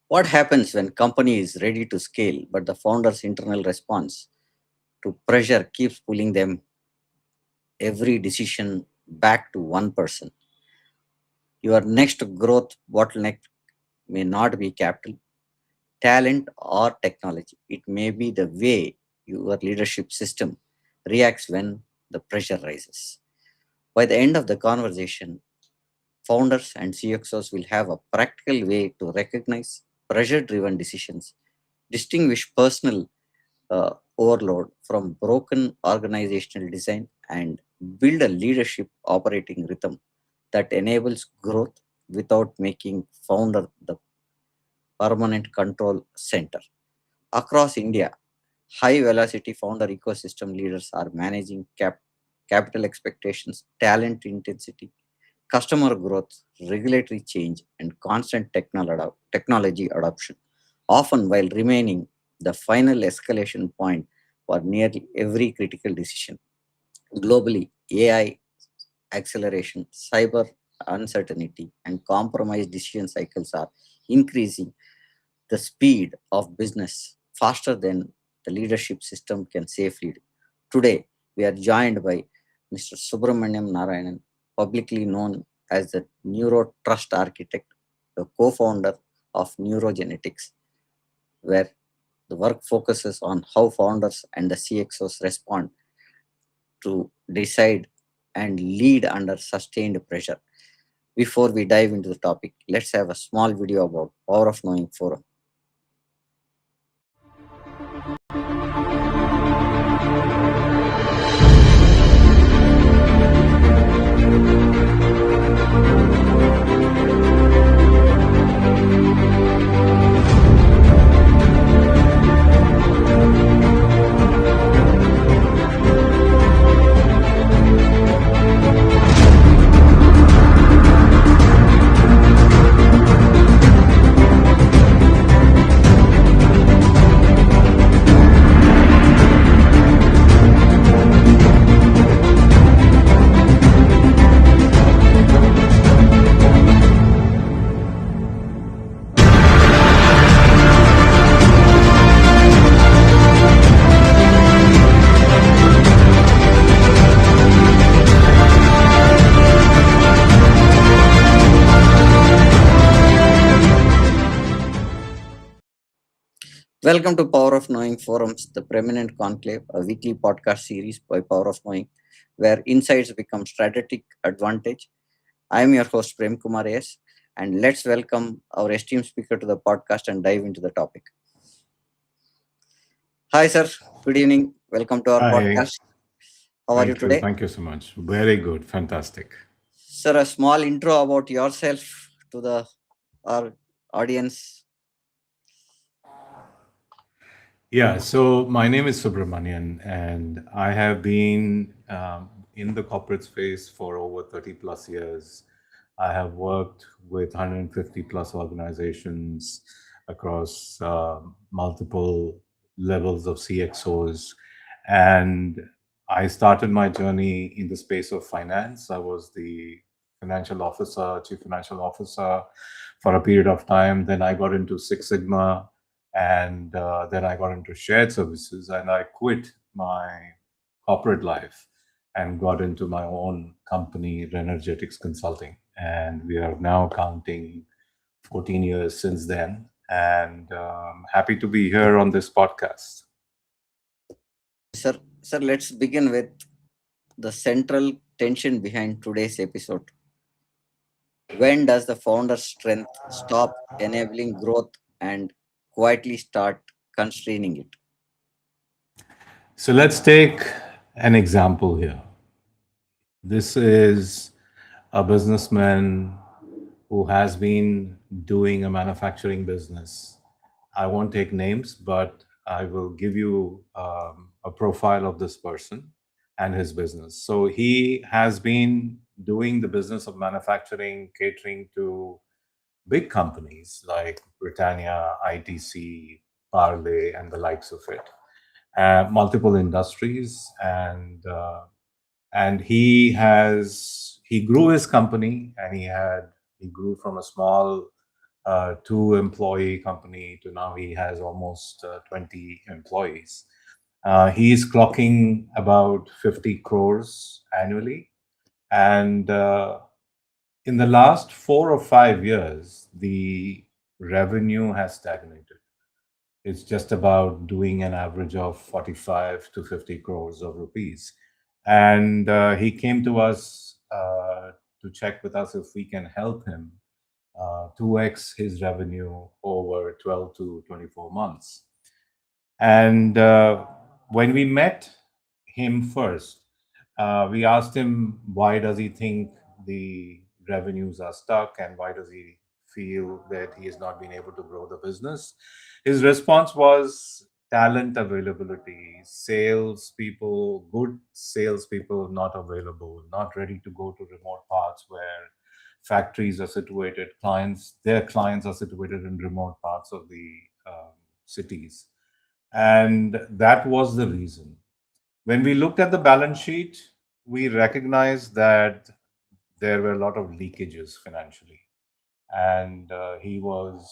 What happens when company is ready to scale, but the founder's internal response to pressure keeps pulling them every decision back to one person? Your next growth bottleneck may not be capital, talent, or technology. It may be the way your leadership system reacts when the pressure rises. By the end of the conversation, founders and CXOs will have a practical way to recognize pressure driven decisions, distinguish personal overload from broken organizational design, and build a leadership operating rhythm that enables growth without making founder the permanent control center. Across India, high velocity founder ecosystem leaders are managing capital expectations, talent intensity, customer growth, regulatory change, and constant technology adoption, often while remaining the final escalation point for nearly every critical decision. Globally, AI acceleration, cyber uncertainty, and compromised decision cycles are increasing the speed of business faster than the leadership system can safely do. Today, we are joined by Mr. Subramanian Narayan, publicly known as the Neuro-Trust architect, the co-founder of Neurogenetics, where the work focuses on how founders and the CXOs respond to decide and lead under sustained pressure. Before we dive into the topic, let's have a small video about Power of Knowing Forum. Welcome to Power of Knowing Forums, the Preeminent Conclave, a weekly podcast series by Power of Knowing, where insights become strategic advantage. I am your host, Prem Kumar S. And let's welcome our esteemed speaker to the podcast and dive into the topic. Hi, sir. Good evening. Welcome to our Hi, podcast. How are you today? thank you so much. Very good, fantastic. Sir, a small intro about yourself to the our audience. Yeah, so my name is Subramanian, and I have been in the corporate space for over 30 plus years. I have worked with 150 plus organizations across multiple levels of CXOs. And I started my journey in the space of finance. I was the financial officer, chief financial officer for a period of time. Then I got into Six Sigma, and then I got into shared services, and I quit my corporate life and got into my own company, Renergetics Consulting. And we are now counting 14 years since then. And happy to be here on this podcast. Sir, let's begin with the central tension behind today's episode. When does the founder's strength stop enabling growth and quietly start constraining it? So let's take an example here. This is a businessman who has been doing a manufacturing business. I won't take names, but I will give you a profile of this person and his business. So he has been doing the business of manufacturing, catering to big companies like Britannia, ITC, Parley, and the likes of it, multiple industries, and he grew his company, and he grew from a small two-employee company to now he has almost 20 employees. He is clocking about 50 crores annually. And in the last 4 or 5 years, the revenue has stagnated. It's just about doing an average of 45 to 50 crores of rupees. And he came to us to check with us if we can help him 2x his revenue over 12 to 24 months. And when we met him first, we asked him why does he think the revenues are stuck and why does he feel that he has not been able to grow the business. His response was talent availability, salespeople, good salespeople not available, not ready to go to remote parts where factories are situated, their clients are situated in remote parts of the cities. And that was the reason. When we looked at the balance sheet, we recognized that there were a lot of leakages financially. And he was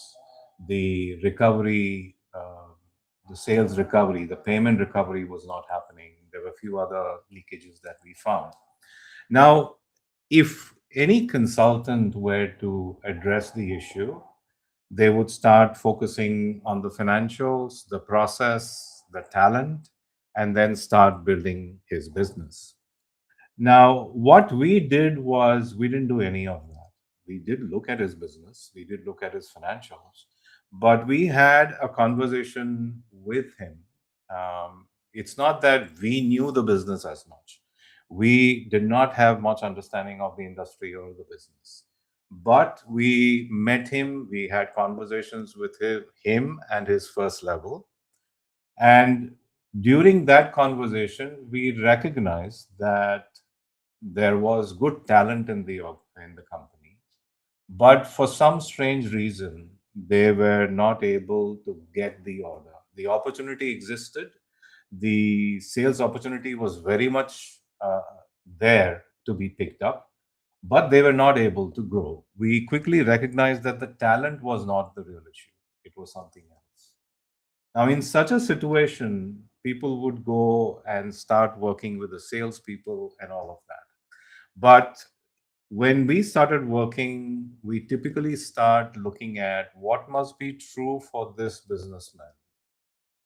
the recovery, the sales recovery, the payment recovery was not happening. There were a few other leakages that we found. Now, if any consultant were to address the issue, they would start focusing on the financials, the process, the talent, and then start building his business. Now, what we did was we didn't do any of that. We did look at his business, we did look at his financials, but we had a conversation with him. It's not that we knew the business as much. We did not have much understanding of the industry or the business. But we met him, we had conversations with him and his first level. And during that conversation, we recognized that there was good talent in the company, but for some strange reason, they were not able to get the order. The opportunity existed, the sales opportunity was very much there to be picked up, but they were not able to grow. We quickly recognized that the talent was not the real issue, it was something else. Now, in such a situation, people would go and start working with the salespeople and all of that. But when we started working, we typically start looking at what must be true for this businessman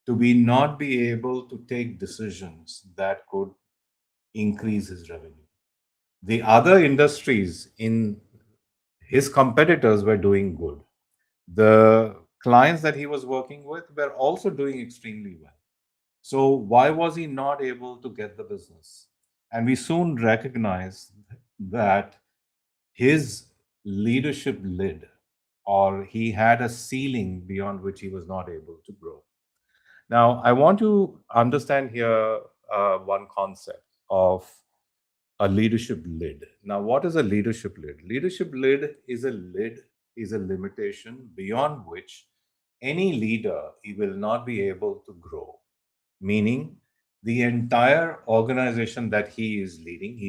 to be not be able to take decisions that could increase his revenue. The other industries in his competitors were doing good. The clients that he was working with were also doing extremely well. So why was he not able to get the business? And we soon recognized that his leadership lid, or he had a ceiling beyond which he was not able to grow. Now, I want to understand here one concept of a leadership lid. Now, what is a leadership lid? Leadership lid is a limitation beyond which any leader he will not be able to grow. Meaning, the entire organization that he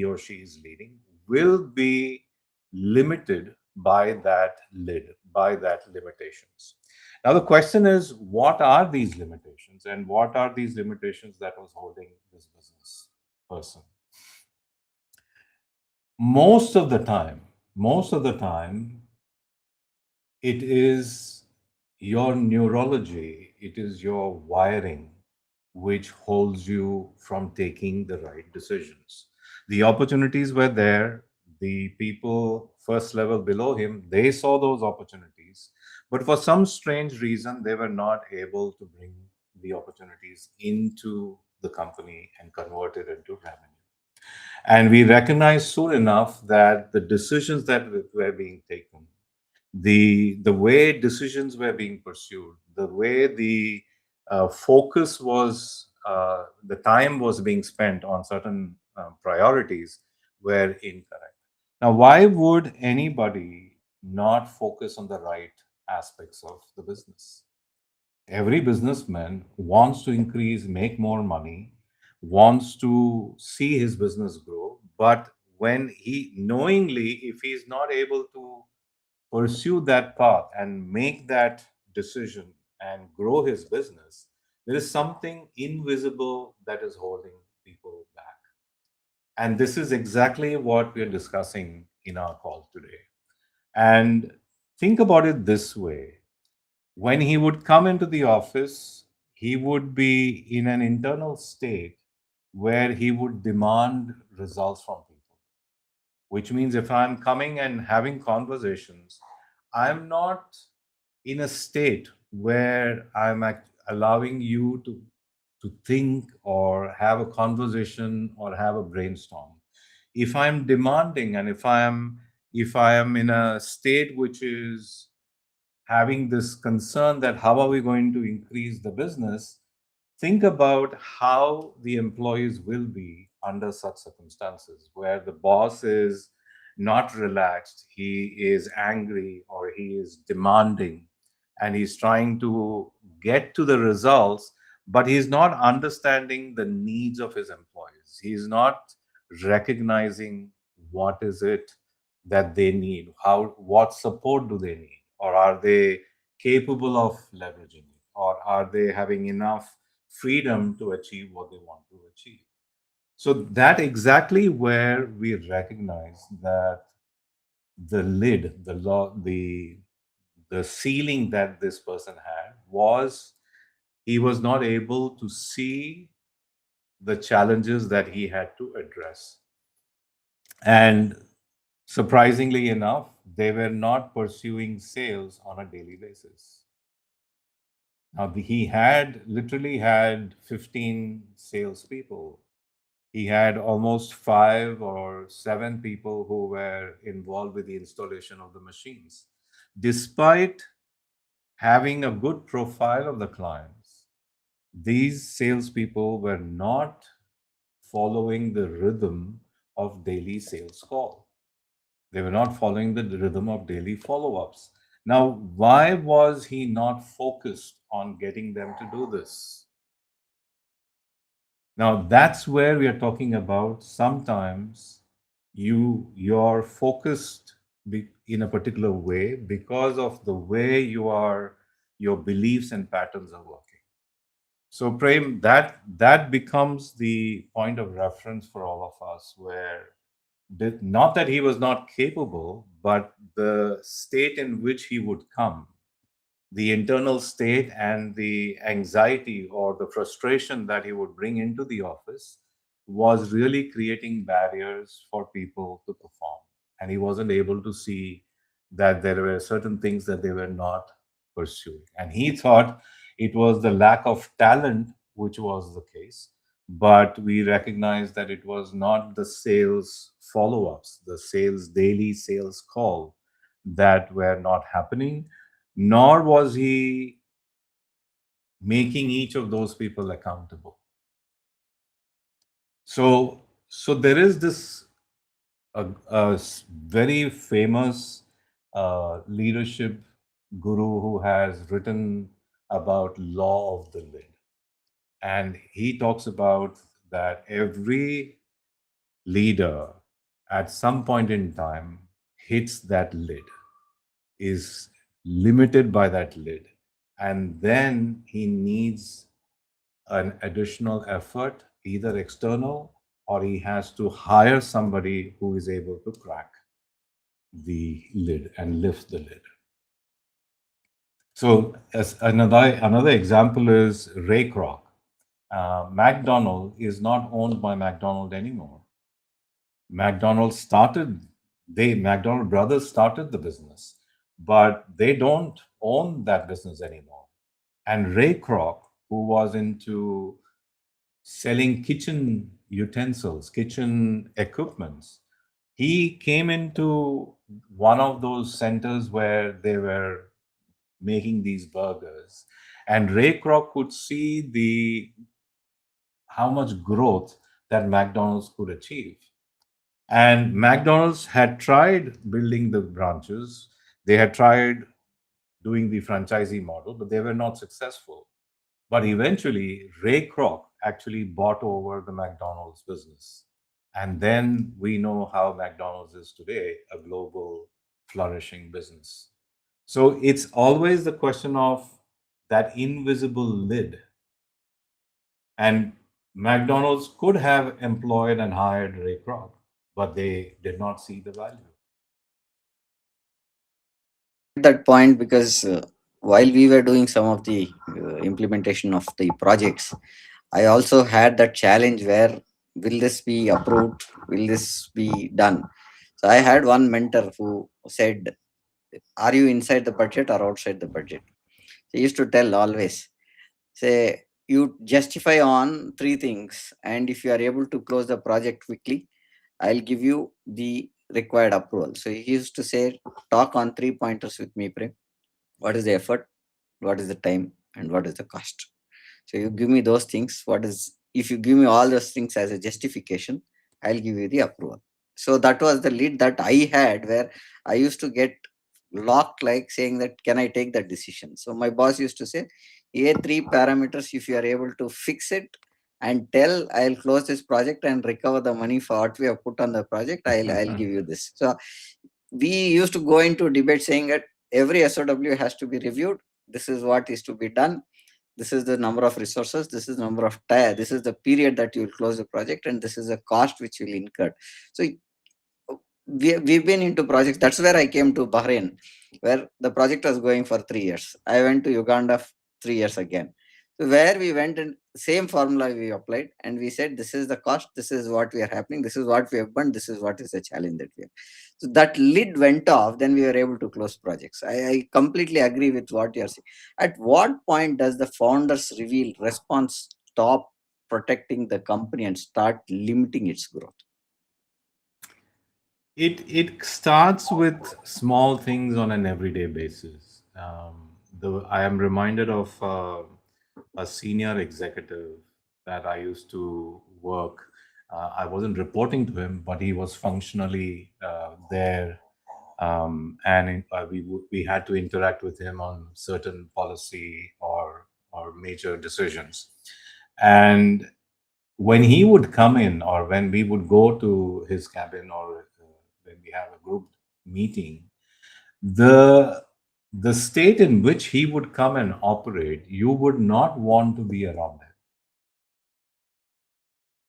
or she is leading, will be limited by that lid, by that limitations. Now, the question is, what are these limitations, and what are these limitations that was holding this business person? most of the time most of the time, it is your neurology, it is your wiring which holds you from taking the right decisions. The opportunities were there, the people first level below him, they saw those opportunities, but for some strange reason they were not able to bring the opportunities into the company and convert it into revenue. And we recognized soon enough that the decisions that were being taken, the way decisions were being pursued, the way the focus was, the time was being spent on certain priorities were incorrect. Now, why would anybody not focus on the right aspects of the business? Every businessman wants to increase, make more money, wants to see his business grow, but when he knowingly, if he is not able to pursue that path and make that decision and grow his business, there is something invisible that is holding people back. And this is exactly what we are discussing in our call today. And think about it this way: when he would come into the office, he would be in an internal state where he would demand results from people, which means if I'm coming and having conversations, I'm not in a state where allowing you to think or have a conversation or have a brainstorm. If I'm demanding, and if I am in a state which is having this concern that how are we going to increase the business, think about how the employees will be under such circumstances where the boss is not relaxed, he is angry or he is demanding, and he's trying to get to the results, but he's not understanding the needs of his employees. He's not recognizing what is it that they need, how, what support do they need, or are they capable of leveraging it, or are they having enough freedom to achieve what they want to achieve. So that exactly where we recognize that the lid, the ceiling that this person had was he was not able to see the challenges that he had to address. And surprisingly enough, they were not pursuing sales on a daily basis. Now, he had literally had 15 salespeople. He had almost 5 or 7 people who were involved with the installation of the machines. Despite having a good profile of the clients, these salespeople were not following the rhythm of daily sales call. They were not following the rhythm of daily follow ups. Now, why was he not focused on getting them to do this? Now, that's where we are talking about sometimes you're focused in a particular way because of the way your beliefs and patterns are working. So, Prem, that becomes the point of reference for all of us, where not that he was not capable, but the state in which he would come, the internal state and the anxiety or the frustration that he would bring into the office was really creating barriers for people to perform. And he wasn't able to see that there were certain things that they were not pursuing. And he thought it was the lack of talent which was the case. But we recognized that it was not the sales follow ups, the sales daily sales call that were not happening, nor was he making each of those people accountable. So there is this very famous leadership guru who has written about law of the lid, and he talks about that every leader at some point in time hits that lid, is limited by that lid, and then he needs an additional effort, either external, or he has to hire somebody who is able to crack the lid and lift the lid. So, as another example is Ray Kroc. McDonald is not owned by McDonald anymore. McDonald started, McDonald brothers started the business, but they don't own that business anymore. And Ray Kroc, who was into selling kitchen utensils, kitchen equipments, he came into one of those centers where they were making these burgers. And Ray Kroc could see the how much growth that McDonald's could achieve. And McDonald's had tried building the branches, they had tried doing the franchisee model, but they were not successful. But eventually, Ray Kroc actually bought over the McDonald's business. And then we know how McDonald's is today, a global flourishing business. So it's always the question of that invisible lid. And McDonald's could have employed and hired Ray Kroc, but they did not see the value. At that point, because while we were doing some of the implementation of the projects, I also had that challenge where will this be approved? Will this be done? So I had one mentor who said, "Are you inside the budget or outside the budget?" He used to tell always, say, you justify on three things, and if you are able to close the project quickly, I'll give you the required approval. So he used to say, talk on three pointers with me, Prem. What is the effort? What is the time? And what is the cost? So you give me those things. What is, if you give me all those things as a justification, I'll give you the approval. So that was the lead that I had, where I used to get locked, like saying that, can I take that decision? So my boss used to say, here three parameters, if you are able to fix it and tell, I'll close this project and recover the money for what we have put on the project, I'll give you this. So we used to go into debate saying that every SOW has to be reviewed. This is what is to be done. This is the number of resources. This is the number of time. This is the period that you will close the project, and this is the cost which will incur. So we've been into projects. That's where I came to Bahrain, where the project was going for 3 years. I went to Uganda 3 years again. So where we went and same formula we applied, and we said, this is the cost, this is what we are happening, this is what we have done, this is what is the challenge that we have. So that lid went off, then we were able to close projects. I completely agree with what you are saying. At what point does the founders reveal response stop protecting the company and start limiting its growth? It starts with small things on an everyday basis. I am reminded of a senior executive that I used to work. I wasn't reporting to him, but he was functionally there, we had to interact with him on certain policy or major decisions. And when he would come in, or when we would go to his cabin, or when we have a group meeting, the the state in which he would come and operate, you would not want to be around him.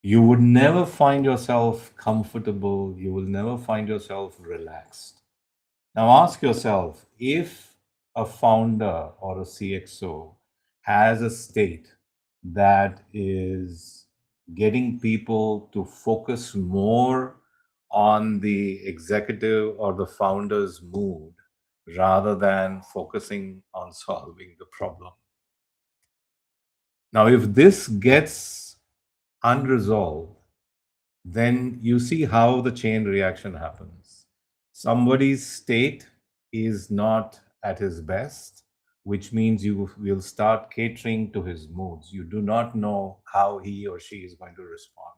You would never find yourself comfortable. You will never find yourself relaxed. Now ask yourself, if a founder or a CXO has a state that is getting people to focus more on the executive or the founder's mood rather than focusing on solving the problem. Now, if this gets unresolved, then you see how the chain reaction happens. Somebody's state is not at his best, which means you will start catering to his moods. You do not know how he or she is going to respond.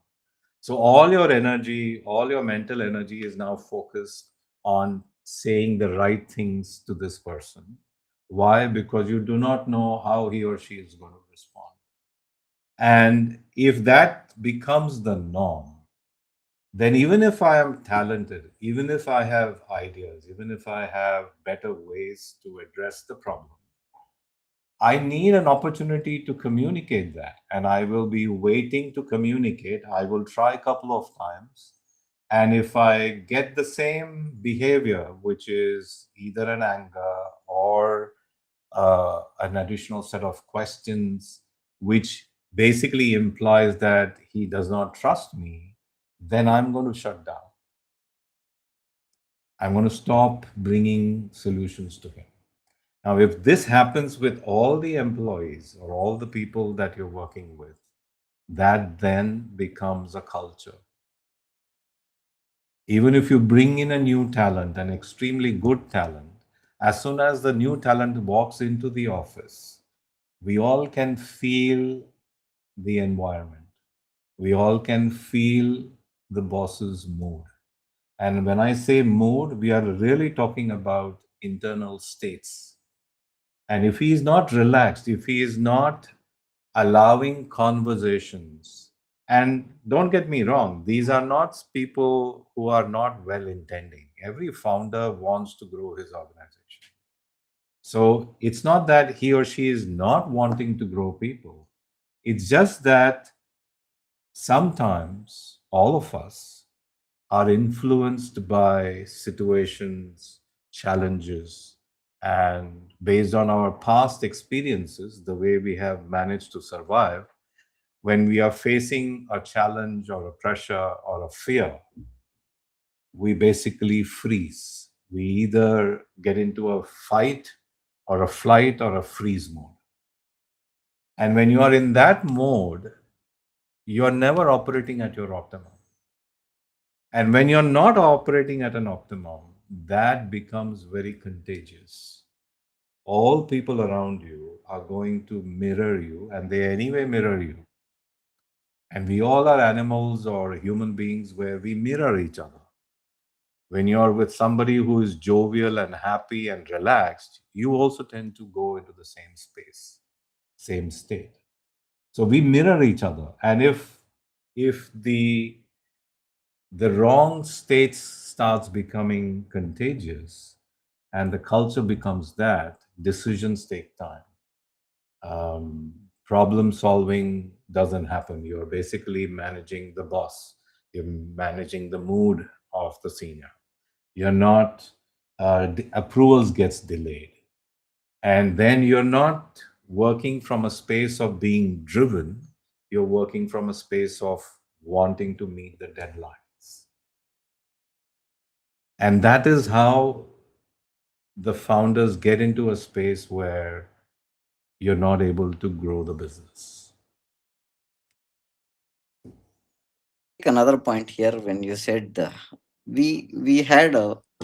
So, all your energy, all your mental energy is now focused on saying the right things to this person. Why? Because you do not know how he or she is going to respond. And if that becomes the norm, then even if I am talented, even if I have ideas, even if I have better ways to address the problem, I need an opportunity to communicate that. And I will be waiting to communicate. I will try a couple of times. And if I get the same behavior, which is either an anger or an additional set of questions, which basically implies that he does not trust me, then I'm going to shut down. I'm going to stop bringing solutions to him. Now, if this happens with all the employees or all the people that you're working with, that then becomes a culture. Even if you bring in a new talent, an extremely good talent, as soon as the new talent walks into the office, we all can feel the environment. We all can feel the boss's mood. And when I say mood, we are really talking about internal states. And if he is not relaxed, if he is not allowing conversations, And don't get me wrong, these are not people who are not well intending. Every founder wants to grow his organization. So it's not that he or she is not wanting to grow people. It's just that sometimes all of us are influenced by situations, challenges, and based on our past experiences, the way we have managed to survive, when we are facing a challenge or a pressure or a fear, we basically freeze. We either get into a fight or a flight or a freeze mode. And when you are in that mode, you are never operating at your optimum. And when you're not operating at an optimum, that becomes very contagious. All people around you are going to mirror you, and they anyway mirror you. And we all are animals or human beings where we mirror each other. When you're with somebody who is jovial and happy and relaxed, you also tend to go into the same space, same state. So we mirror each other. And if the wrong state starts becoming contagious and the culture becomes that, decisions take time. Problem solving doesn't happen. You're basically managing the boss, you're managing the mood of the senior. You're not, approvals gets delayed. And then you're not working from a space of being driven, you're working from a space of wanting to meet the deadlines. And that is how the founders get into a space where you're not able to grow the business. Take another point here when you said we had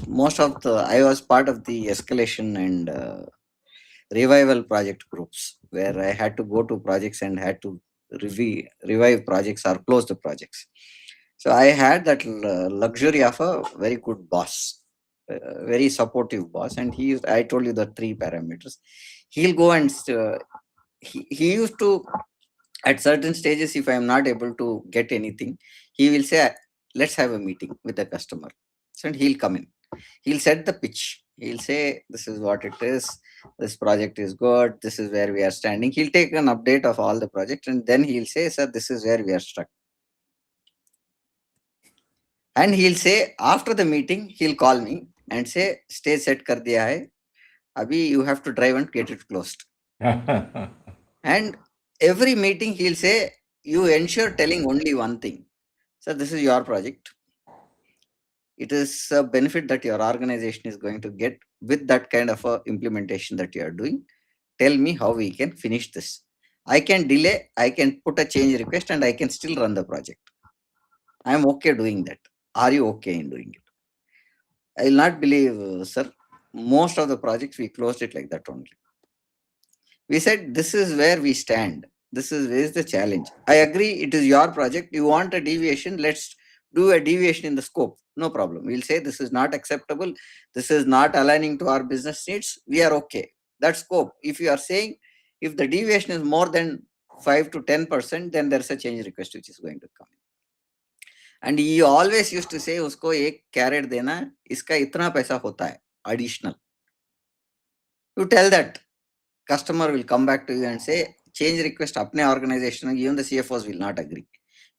most of the I was part of the escalation and revival project groups where I had to go to projects and had to revive projects or close the projects. So I had that luxury of a very good boss, very supportive boss, and I told you the three parameters. He'll go and he used to at certain stages, if I am not able to get anything, he will say, let's have a meeting with the customer. So and he'll come in, he'll set the pitch, he'll say, this is what it is, this project is good, this is where we are standing. He'll take an update of all the projects and then he'll say, sir, this is where we are stuck. And he'll say, after the meeting, he'll call me and say, stage set kar diya hai, abhi you have to drive and get it closed. And every meeting he'll say, you ensure telling only one thing. So this is your project. It is a benefit that your organization is going to get with that kind of a implementation that you are doing. Tell me how we can finish this. I can delay, I can put a change request, and I can still run the project. I am okay doing that. Are you okay in doing it? I will not believe, sir. Most of the projects we closed it like that only. We said, this is where we stand. This is where is the challenge. I agree, it is your project. You want a deviation, let's do a deviation in the scope. No problem. We'll say this is not acceptable. This is not aligning to our business needs. We are okay. That scope. If you are saying if the deviation is more than 5 to 10%, then there's a change request which is going to come. And he always used to say, usko ek carrot dena, iska itna paisa hota hai, additional. You tell that, customer will come back to you and say, change request apne organization, even the CFOs will not agree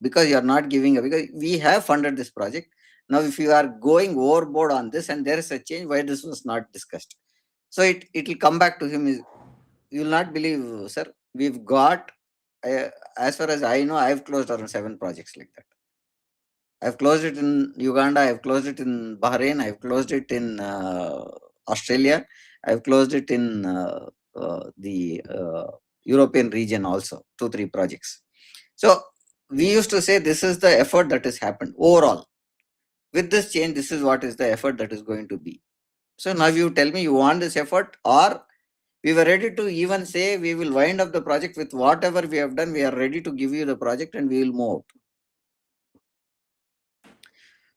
because you are not giving a, because we have funded this project. Now, if you are going overboard on this and there is a change, why this was not discussed? So it will come back to him. You will not believe, sir. We've got, as far as I know, I've closed around 7 projects like that. I've closed it in Uganda. I've closed it in Bahrain. I've closed it in Australia. I've closed it in the European region also, 2, 3 projects. So we used to say this is the effort that has happened overall. With this change, this is what is the effort that is going to be. So now you tell me you want this effort, or we were ready to even say we will wind up the project with whatever we have done. We are ready to give you the project and we will move out.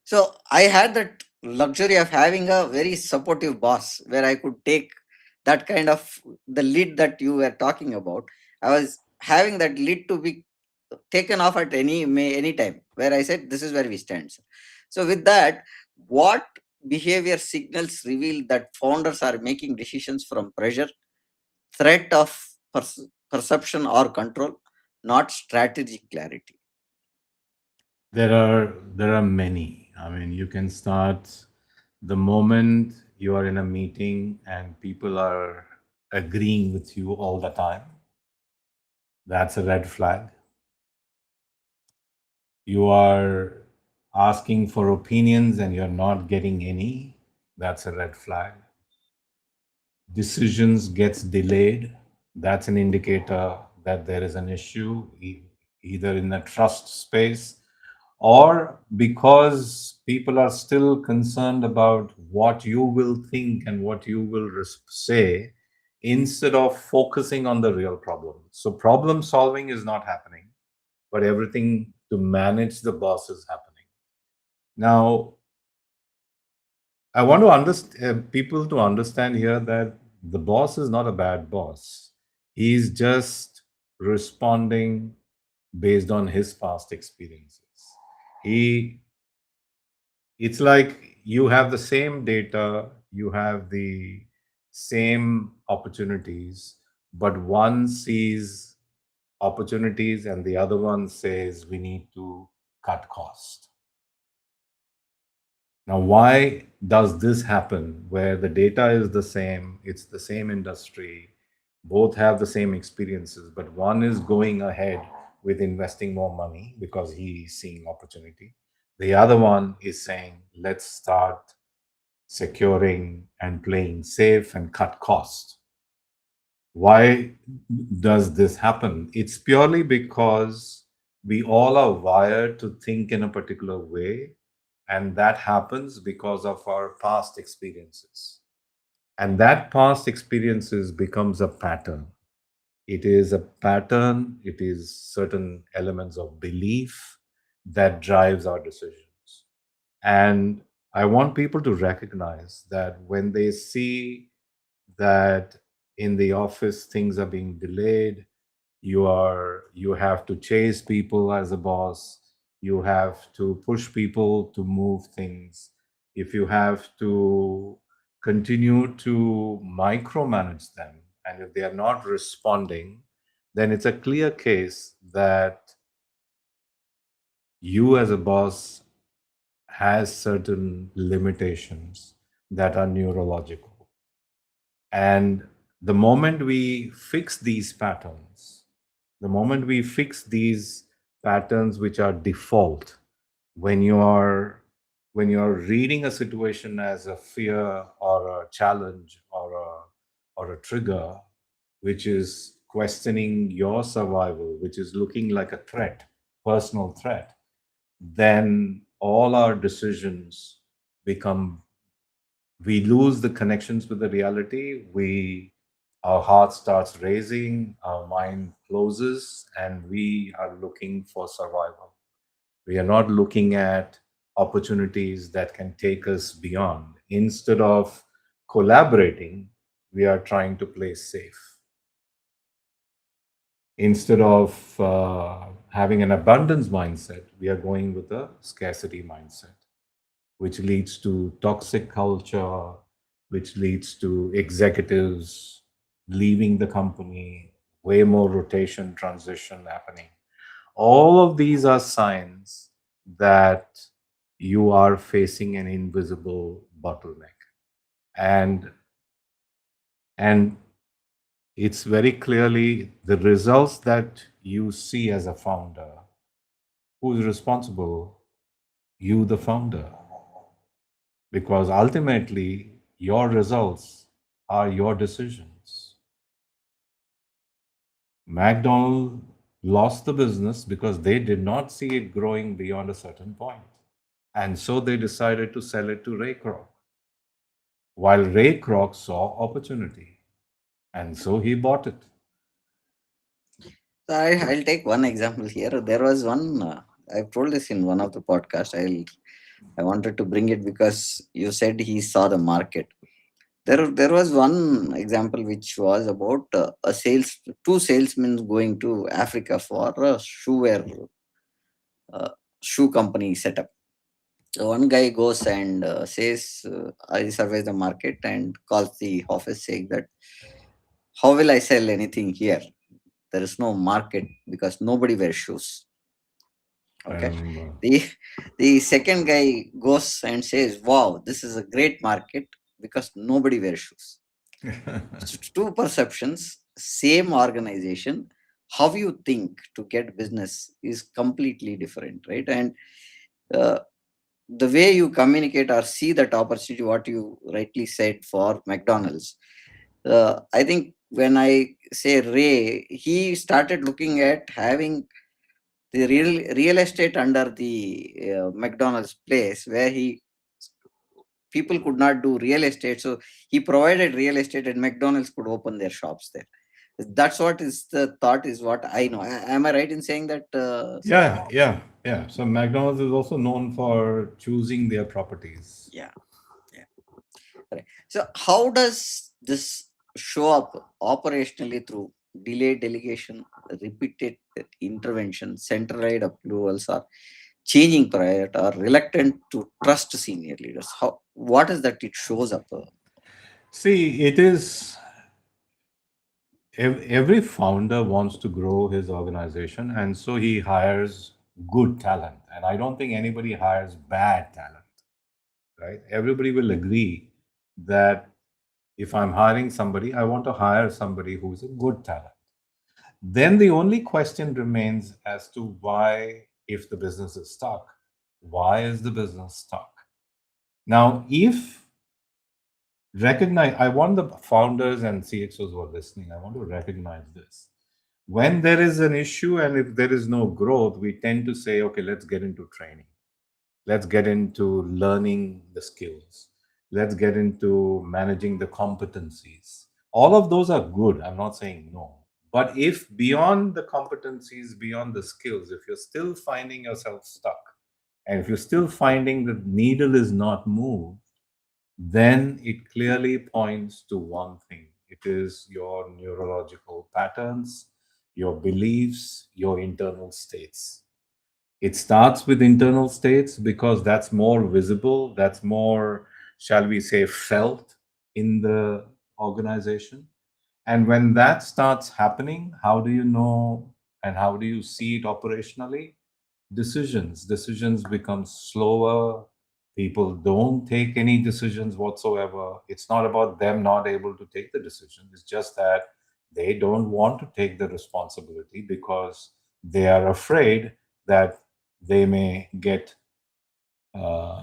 So I had that luxury of having a very supportive boss where I could take that kind of the lead that you were talking about. I was having that lead to be taken off at any time, where I said this is where we stand. So with that, what behavior signals reveal that founders are making decisions from pressure, threat of perception or control, not strategic clarity? There are many. I mean, you can start the moment you are in a meeting and people are agreeing with you all the time. That's a red flag. You are asking for opinions and you're not getting any. That's a red flag. Decisions gets delayed. That's an indicator that there is an issue, either in the trust space or because people are still concerned about what you will think and what you will say instead of focusing on the real problem. So problem solving is not happening, but everything to manage the boss is happening. Now, I want to understand people to understand here that the boss is not a bad boss. He's just responding based on his past experiences. He It's like you have the same data, you have the same opportunities, but one sees opportunities and the other one says we need to cut cost. Now, why does this happen where the data is the same, it's the same industry, both have the same experiences, but one is going ahead with investing more money because he's seeing opportunity. The other one is saying, let's start securing and playing safe and cut cost. Why does this happen? It's purely because we all are wired to think in a particular way, and that happens because of our past experiences. And that past experiences becomes a pattern. It is a pattern, it is certain elements of belief that drives our decisions. And I want people to recognize that when they see that in the office things are being delayed, you have to chase people as a boss, you have to push people to move things, if you have to continue to micromanage them, and if they are not responding, then it's a clear case that you as a boss has certain limitations that are neurological. And the moment we fix these patterns, the moment we fix these patterns which are default, when you are when you're reading a situation as a fear or a challenge or a trigger, which is questioning your survival, which is looking like a threat, personal threat, then all our decisions become, we lose the connections with the reality. Our heart starts racing, our mind closes, and we are looking for survival. We are not looking at opportunities that can take us beyond. Instead of collaborating, we are trying to play safe. Instead of having an abundance mindset, we are going with a scarcity mindset, which leads to toxic culture, which leads to executives leaving the company, way more rotation, transition happening. All of these are signs that you are facing an invisible bottleneck. And and it's very clearly the results that you see as a founder. Who's responsible? You, the founder. Because ultimately, your results are your decisions. McDonald lost the business because they did not see it growing beyond a certain point. And so they decided to sell it to Ray Kroc, while Ray Kroc saw opportunity. And so he bought it. So I'll take one example here. There was one, I've told this in one of the podcasts. I wanted to bring it because you said he saw the market. There was one example which was about two salesmen going to Africa for a uh, shoe company setup. So one guy goes and says, I survey the market and calls the office saying that, how will I sell anything here? There is no market because nobody wears shoes. I Okay. remember. The the second guy goes and says, wow, this is a great market because nobody wears shoes. Two perceptions, same organization. How you think to get business is completely different, right? And uh, the way you communicate or see that opportunity, what you rightly said for McDonald's, I think when I say Ray, he started looking at having the real estate under the McDonald's place where he people could not do real estate, so he provided real estate and McDonald's could open their shops there. That's what is the thought, is what I know. Am I right in saying that, sir? Yeah, yeah, yeah. So McDonald's is also known for choosing their properties. Yeah, yeah. Right. So how does this show up operationally through delayed delegation, repeated intervention, centralized approvals, or changing priority, or reluctant to trust senior leaders? How, what is that it shows up? See, it is every founder wants to grow his organization, and so he hires good talent. And I don't think anybody hires bad talent, right? Everybody will agree that if I'm hiring somebody, I want to hire somebody who's a good talent. Then the only question remains as to why, if the business is stuck, why is the business stuck? Now, if recognize, I want the founders and CXOs who are listening, I want to recognize this. When there is an issue and if there is no growth, we tend to say, okay, let's get into training. Let's get into learning the skills. Let's get into managing the competencies. All of those are good. I'm not saying no. But if beyond the competencies, beyond the skills, if you're still finding yourself stuck, and if you're still finding the needle is not moved, then it clearly points to one thing. It is your neurological patterns, your beliefs, your internal states. It starts with internal states because that's more visible, that's more, shall we say, felt in the organization. And when that starts happening, how do you know and how do you see it operationally? Decisions become slower. People don't take any decisions whatsoever. It's not about them not able to take the decision, it's just that they don't want to take the responsibility because they are afraid that they may get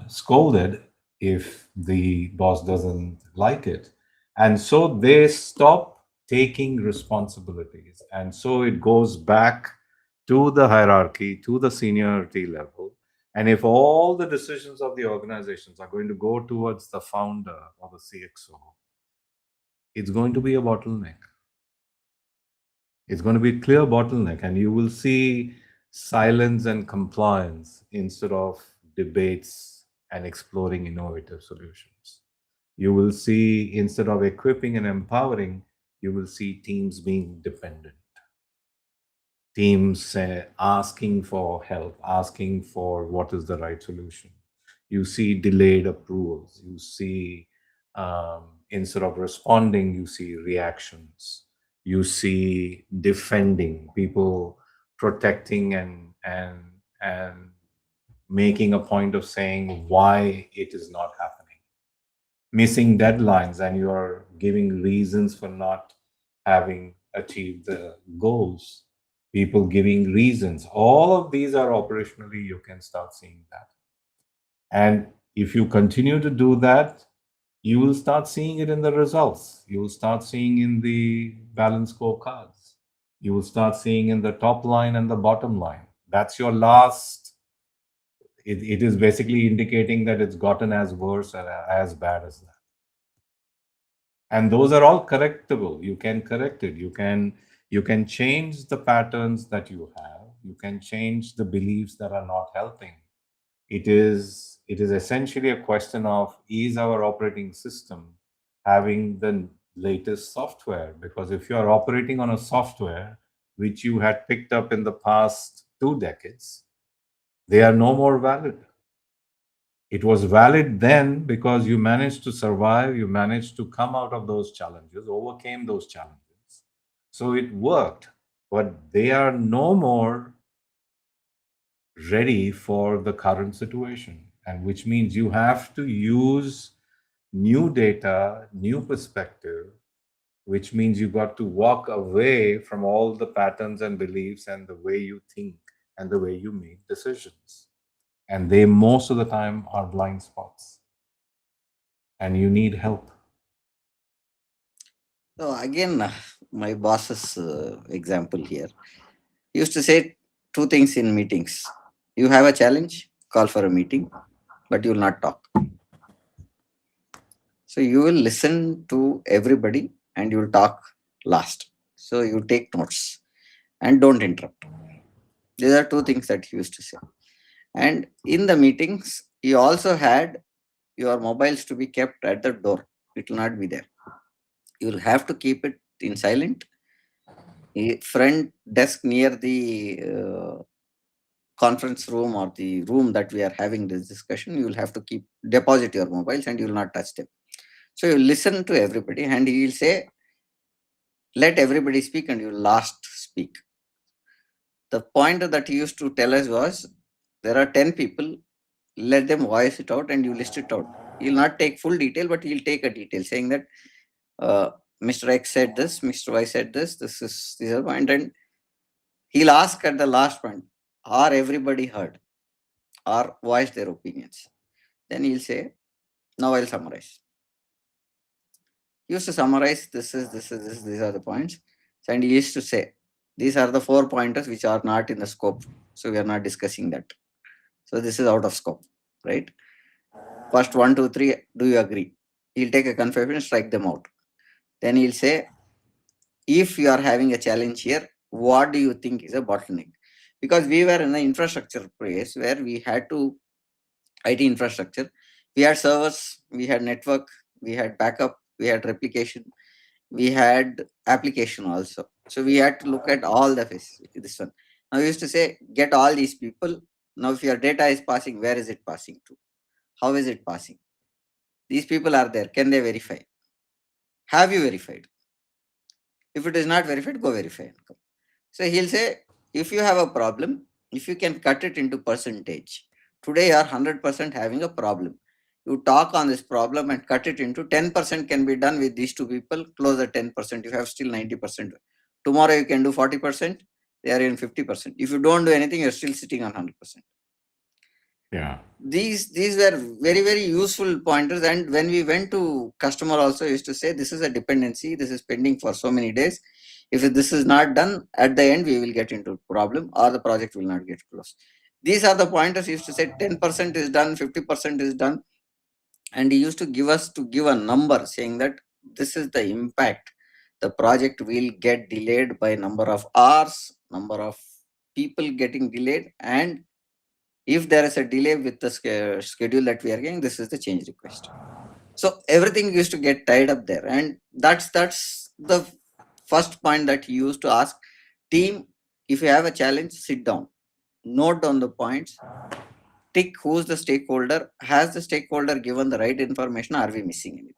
scolded if the boss doesn't like it. And so they stop taking responsibilities. And so it goes back to the hierarchy, to the seniority level. And if all the decisions of the organizations are going to go towards the founder or the CXO, it's going to be a bottleneck. It's going to be a clear bottleneck, and you will see silence and compliance instead of debates and exploring innovative solutions. You will see, instead of equipping and empowering, you will see teams being dependent, teams asking for help, asking for what is the right solution. You see delayed approvals. You see, instead of responding, you see reactions. You see defending people, protecting and making a point of saying why it is not happening, missing deadlines, and you are giving reasons for not having achieved the goals, people giving reasons. All of these are operationally, you can start seeing that. And if you continue to do that, you will start seeing it in the results. You will start seeing in the balance scorecards. You will start seeing in the top line and the bottom line. That's your last. It is basically indicating that it's gotten as worse or as bad as that. And those are all correctable. You can correct it. You can change the patterns that you have. You can change the beliefs that are not helping. It is essentially a question of, is our operating system having the latest software. Because if you are operating on a software which you had picked up in the past 2 decades, they are no more valid. It was valid then because you managed to survive, you managed to come out of those challenges, overcame those challenges. So it worked, but they are no more ready for the current situation. And which means you have to use new data, new perspective, which means you got to walk away from all the patterns and beliefs and the way you think and the way you make decisions. And they most of the time are blind spots, and you need help. So again, my boss's example here. He used to say two things in meetings. You have a challenge, call for a meeting, but you will not talk. So you will listen to everybody and you will talk last. So you take notes and don't interrupt. These are two things that he used to say. And in the meetings, he also had your mobiles to be kept at the door. It will not be there. You will have to keep it in silent. Front desk near the conference room or the room that we are having this discussion, you will have to keep deposit your mobiles and you will not touch them. So you listen to everybody and he will say, let everybody speak and you last speak. The point that he used to tell us was there are 10 people, let them voice it out and you list it out. He'll not take full detail, but he'll take a detail saying that uh, Mr. X said this, Mr. Y said this is a point, and he'll ask at the last point, are everybody heard or voice their opinions? Then he'll say, now I'll summarize. He used to summarize this, these are the points. And he used to say, these are the 4 pointers which are not in the scope. So we are not discussing that. So this is out of scope, right? First one, two, three, do you agree? He'll take a confirmation, strike them out. Then he'll say, if you are having a challenge here, what do you think is a bottleneck? Because we were in the infrastructure place where we had to IT infrastructure. We had servers, we had network, we had backup, we had replication, we had application also. So we had to look at all the this one. Now we used to say, get all these people. Now if your data is passing, where is it passing to? How is it passing? These people are there. Can they verify? Have you verified? If it is not verified, go verify and come. So he'll say, if you have a problem, if you can cut it into percentage, today you are 100% having a problem. You talk on this problem and cut it into 10% can be done with these two people, close the 10%, you have still 90%. Tomorrow you can do 40%, they are in 50%. If you don't do anything, you're still sitting on 100%. Yeah. These were very, very useful pointers. And when we went to customer also used to say, this is a dependency, this is pending for so many days. If this is not done, at the end, we will get into problem or the project will not get closed. These are the pointers used to say 10% is done, 50% is done. And he used to give us to give a number saying that this is the impact. The project will get delayed by number of hours, number of people getting delayed, and if there is a delay with the schedule that we are getting, this is the change request. So everything used to get tied up there, and that's the first point that he used to ask team. If you have a challenge, sit down, note down the points, tick who's the stakeholder, has the stakeholder given the right information, are we missing anything?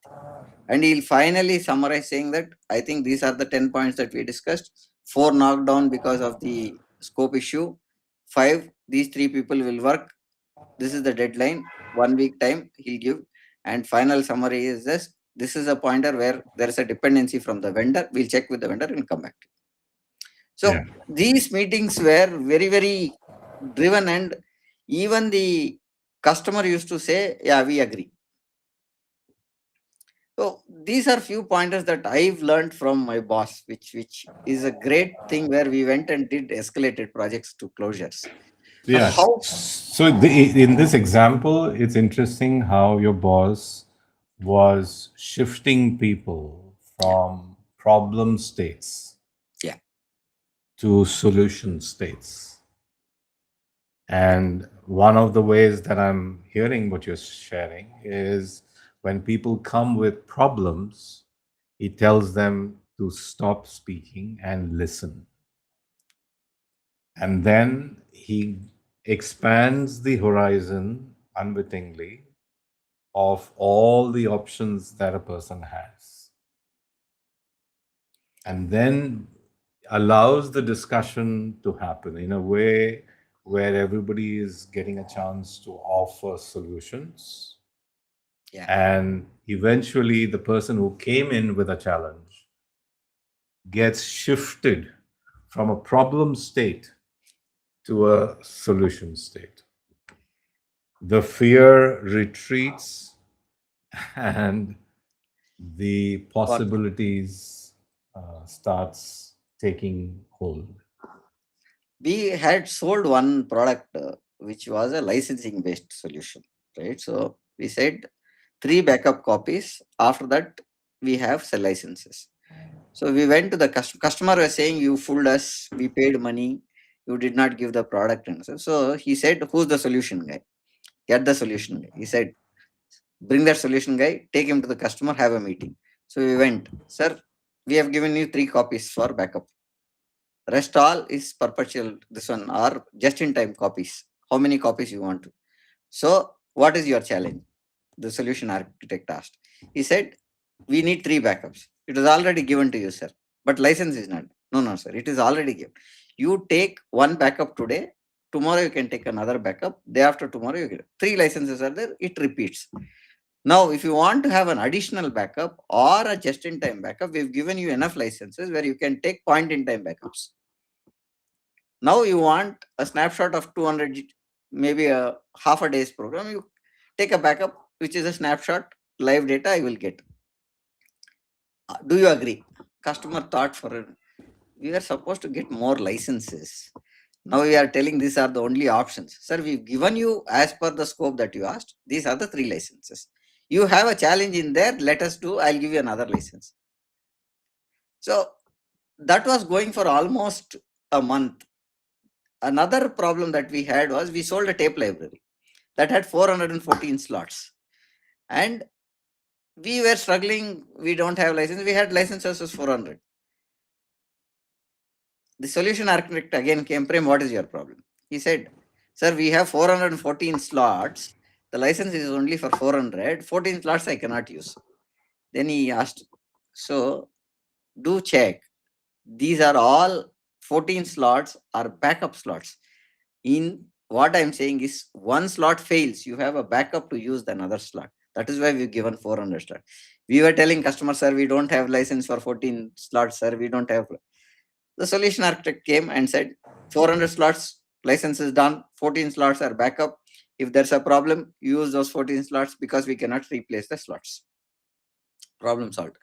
And he'll finally summarize saying that I think these are the 10 points that we discussed. 4 knocked down because of the scope issue. 5, these 3 people will work. This is the deadline. 1 week time he'll give. And final summary is this is a pointer where there is a dependency from the vendor. We'll check with the vendor and come back to you. Yeah. So these meetings were very, very driven, and even the customer used to say, yeah, we agree. So these are few pointers that I've learned from my boss, which is a great thing where we went and did escalated projects to closures. Now, Yes. how? So in this example, it's interesting how your boss was shifting people Yeah, from problem states yeah, to solution states. And one of the ways that I'm hearing what you're sharing is When people come with problems, he tells them to stop speaking and listen. And then he expands the horizon unwittingly of all the options that a person has, and then allows the discussion to happen in a way where everybody is getting a chance to offer solutions. Yeah. And eventually, the person who came in with a challenge gets shifted from a problem state to a solution state. The fear retreats, and the What possibilities starts taking hold. we had sold one product which was a licensing based solution, right? So we said three backup copies. After that, we have cell licenses. So we went to the customer was saying, "You fooled us. We paid money. You did not give the product." And so he said, "Who's the solution guy? Get the solution guy." He said, "Bring that solution guy. Take him to the customer. Have a meeting." So we went, "Sir, we have given you three copies for backup. Rest all is perpetual. This one are just in time copies. How many copies you want to?" So what is your challenge? The solution architect asked. He said, "We need three backups. It is already given to you, sir. But license is not." "No, no, sir. It is already given. You take one backup today. Tomorrow you can take another backup. Day after tomorrow you get three licenses are there. It repeats. Now, if you want to have an additional backup or a just-in-time backup, we've given you enough licenses where you can take point-in-time backups. Now you want a snapshot of 200, maybe a half a day's program. You take a backup, which is a snapshot, live data I will get. Do you agree?" Customer thought for it. We are supposed to get more licenses. Now we are telling these are the only options. Sir, we've given you as per the scope that you asked. These are the three licenses. You have a challenge in there. Let us do. I'll give you another license. So that was going for almost a month. Another problem that we had was we sold a tape library that had 414 slots. And we were struggling. We don't have license. We had licenses as 400. The solution architect again came, "Prem, what is your problem?" He said, "Sir, we have 414 slots. The license is only for 400. 14 slots I cannot use." Then he asked, "So do check. These are all 14 slots are backup slots. In what I'm saying is one slot fails, you have a backup to use the another slot. That is why we've given 400 slots." We were telling customers, "Sir, we don't have license for 14 slots, sir. We don't have." The solution architect came and said, "400 slots, license is done. 14 slots are backup. If there's a problem, use those 14 slots because we cannot replace the slots." Problem solved.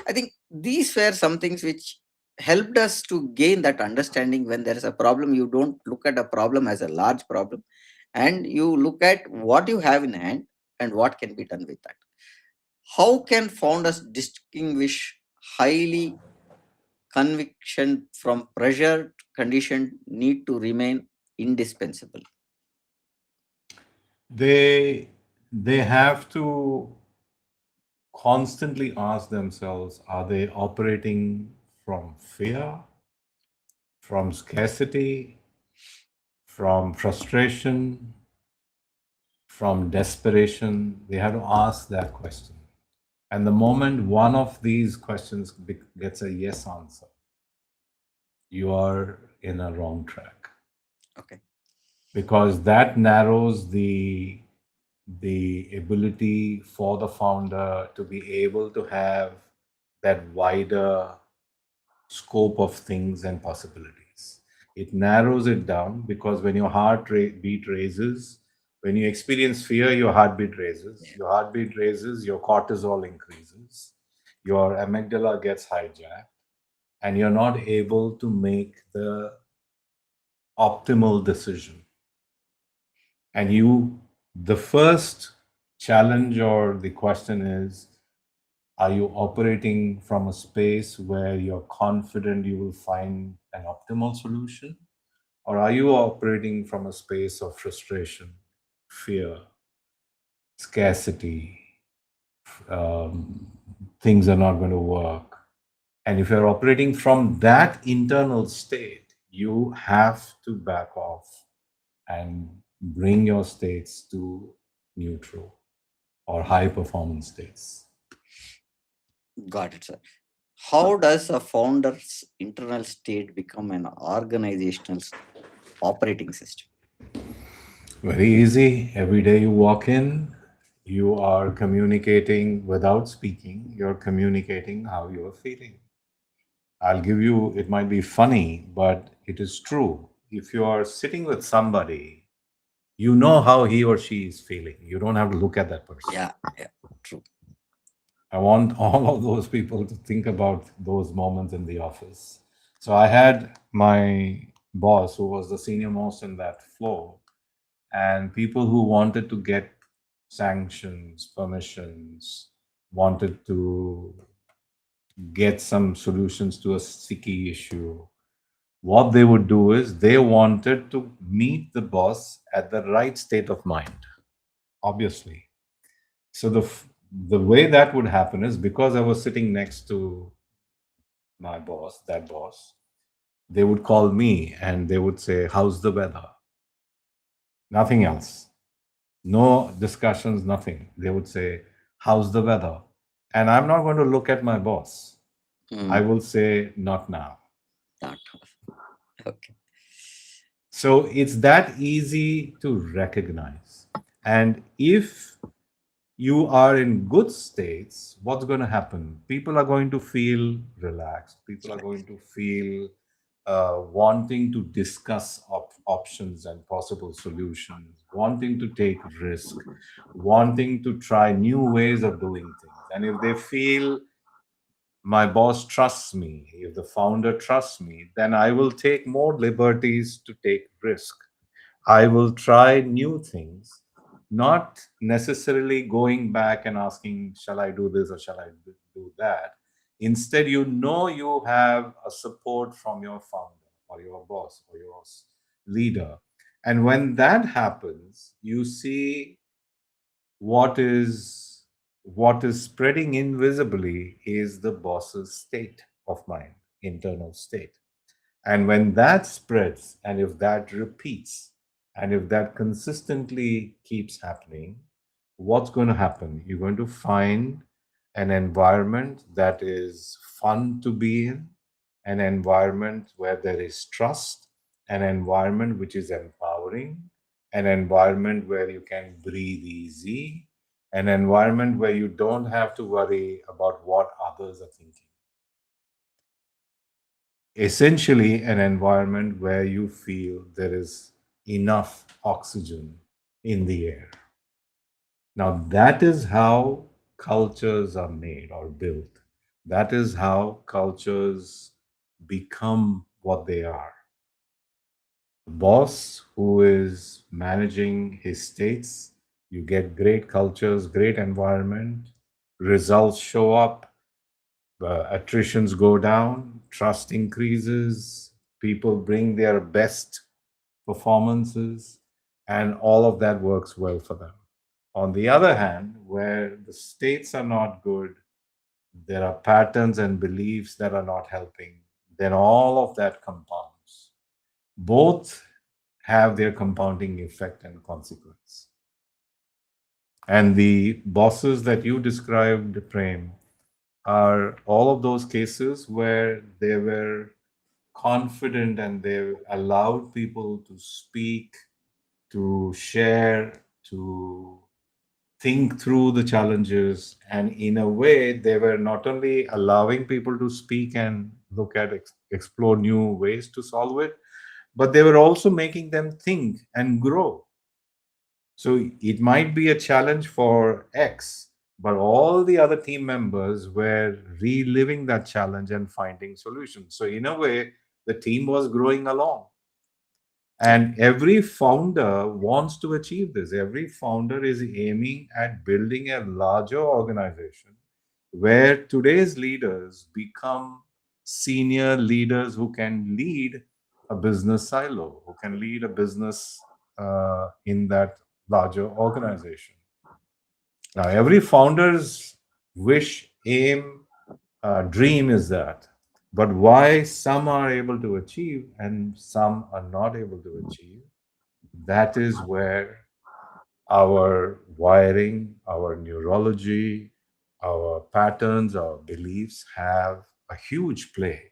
I think these were some things which helped us to gain that understanding. When there is a problem, you don't look at a problem as a large problem, and you look at what you have in hand and what can be done with that. How can founders distinguish highly conviction from pressure condition need to remain indispensable? They have to constantly ask themselves, are they operating from fear, from scarcity, from frustration, from desperation? They have to ask that question. And the moment one of these questions gets a yes answer, you are in a wrong track, Okay. because that narrows the ability for the founder to be able to have that wider scope of things and possibilities. It narrows it down, because when your beat raises, when you experience fear, your heartbeat raises. Yeah. Your heartbeat raises, your cortisol increases, your amygdala gets hijacked, and you're not able to make the optimal decision. And the first challenge or the question is, are you operating from a space where you're confident you will find an optimal solution? Or are you operating from a space of frustration, fear, scarcity, um, things are not going to work. And if you're operating from that internal state, you have to back off and bring your states to neutral or high performance states. Got it, sir. How does a founder's internal state become an organizational operating system? Very easy. Every day you walk in, you are communicating without speaking, you're communicating how you're feeling. I'll give you, it might be funny, but it is true. If you are sitting with somebody, you know how he or she is feeling. You don't have to look at that person. Yeah, yeah, true. I want all of those people to think about those moments in the office. So I had my boss, who was the senior most in that floor, and people who wanted to get sanctions, permissions, wanted to get some solutions to a sticky issue. What they would do is they wanted to meet the boss at the right state of mind, obviously. So the way that would happen is because I was sitting next to my boss, that boss, they would call me and they would say, "How's the weather?" Nothing else. No discussions, nothing. They would say, "How's the weather?" And I'm not going to look at my boss. I Mm, will say, "Not now." not okay. So it's that easy to recognize. And if you are in good states, what's going to happen? People are going to feel relaxed. People are going to feel wanting to discuss options and possible solutions, wanting to take risk, wanting to try new ways of doing things. And if they feel my boss trusts me, if the founder trusts me, then I will take more liberties to take risk. I will try new things, not necessarily going back and asking, shall I do this or shall I do that? Instead, you know you have a support from your founder or your boss or your leader. And when that happens, you see what is spreading invisibly is the boss's state of mind, internal state. And when that spreads, and if that repeats, and if that consistently keeps happening, what's going to happen? You're going to find an environment that is fun to be in, an environment where there is trust, an environment which is empowering, an environment where you can breathe easy, an environment where you don't have to worry about what others are thinking. Essentially an environment where you feel there is enough oxygen in the air. Now, that is how cultures are made or built. That is how cultures become what they are. A boss who is managing his states, you get great cultures, great environment, results show up, attritions go down, trust increases, people bring their best performances, and all of that works well for them. On the other hand, where the states are not good, there are patterns and beliefs that are not helping, then all of that compounds. Both have their compounding effect and consequence. And the bosses that you described, Prem, are all of those cases where they were confident and they allowed people to speak, to share, to think through the challenges. And in a way, they were not only allowing people to speak and look at, explore new ways to solve it, but they were also making them think and grow. So it might be a challenge for X, but all the other team members were reliving that challenge and finding solutions. So, in a way, the team was growing along. Yeah, And every founder wants to achieve this. Every founder is aiming at building a larger organization where today's leaders become senior leaders who can lead a business silo, who can lead a business in that larger organization. Now, every founder's wish, aim, dream is that. But why some are able to achieve and some are not able to achieve, that is where our wiring, our neurology, our patterns, our beliefs have a huge play.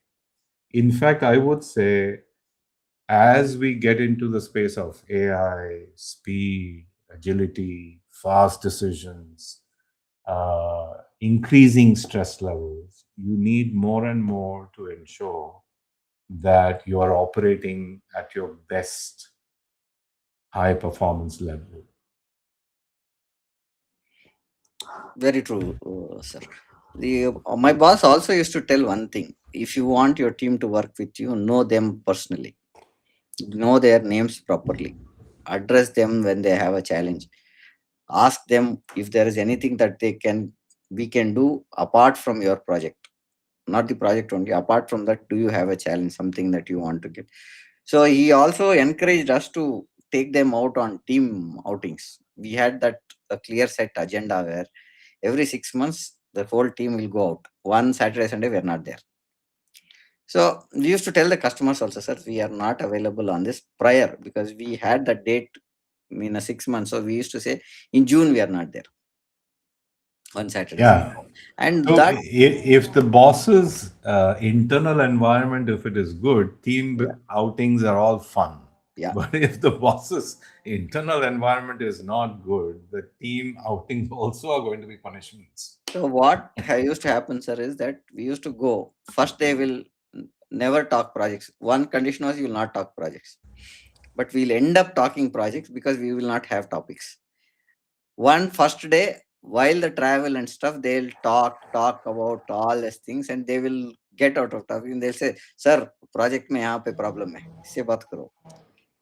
In fact, I would say as we get into the space of AI, speed, agility, fast decisions, increasing stress levels, you need more and more to ensure that you are operating at your best high performance level. Very true, sir. My boss also used to tell one thing: if you want your team to work with you, know them personally, know their names properly, address them when they have a challenge, ask them if there is anything that we can do apart from your project, not the project only. Apart from that, do you have a challenge, something that you want to get? So he also encouraged us to take them out on team outings. We had that a clear set agenda where every 6 months the whole team will go out. One Saturday, Sunday, we are not there. So we used to tell the customers also, sir, we are not available on this prior because we had the date in a 6 months. So we used to say in June we are not there on Saturday, Sunday. Yeah. And So that, if the boss's internal environment, if it is good, yeah, outings are all fun. yeah. But if the boss's internal environment is not good, the team outings also are going to be punishments. So what used to happen, sir, is that we used to go first. They will never talk projects. One condition was you will not talk projects, but we'll end up talking projects because we will not have topics. One first day, while the travel and stuff, they'll talk about all these things, and they will get out of topic. And they'll say, "Sir, project में यहाँ पे problem है, इससे बात करो."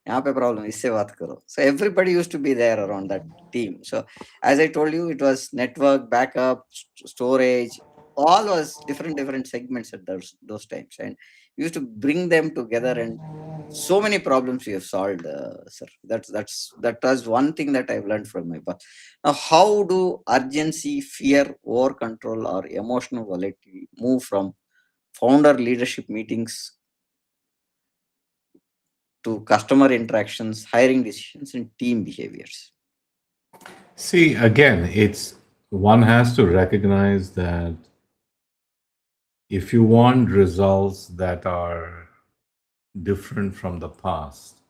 यहाँ पे problem इससे बात करो. So everybody used to be there around that team. So as I told you, it was network backup, storage, all was different segments at those times, and we used to bring them together, and so many problems we have solved, sir. That was one thing that I've learned from my past. Now, how do urgency, fear, over control, or emotional volatility move from founder leadership meetings to customer interactions, hiring decisions, and team behaviors? See, again, it's one has to recognize that if you want results that are different from the past,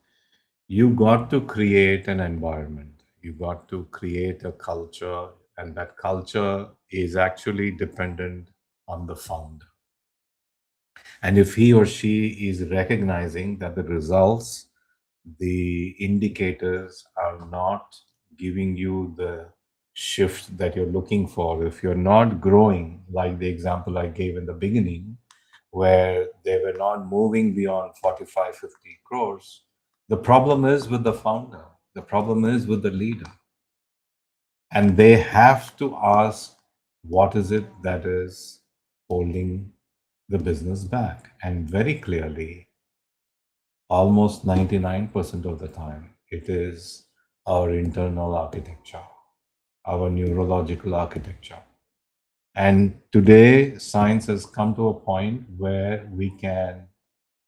you got to create an environment. You got to create a culture, and that culture is actually dependent on the founder. And if he or she is recognizing that the results, the indicators are not giving you the shift that you're looking for, if you're not growing, like the example I gave in the beginning, where they were not moving beyond 45, 50 crores, the problem is with the founder, the problem is with the leader. And they have to ask what is it that is holding the business back. And very clearly, almost 99% of the time, it is our internal architecture, our neurological architecture. And today, science has come to a point where we can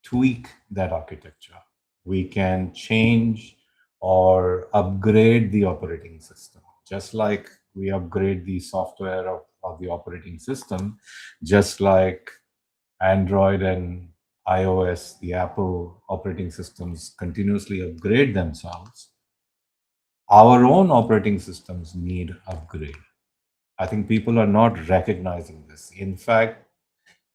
tweak that architecture. We can change or upgrade the operating system. Just like we upgrade the software of the operating system, just like Android and iOS, the Apple operating systems continuously upgrade themselves, our own operating systems need upgrade. I think people are not recognizing this. In fact,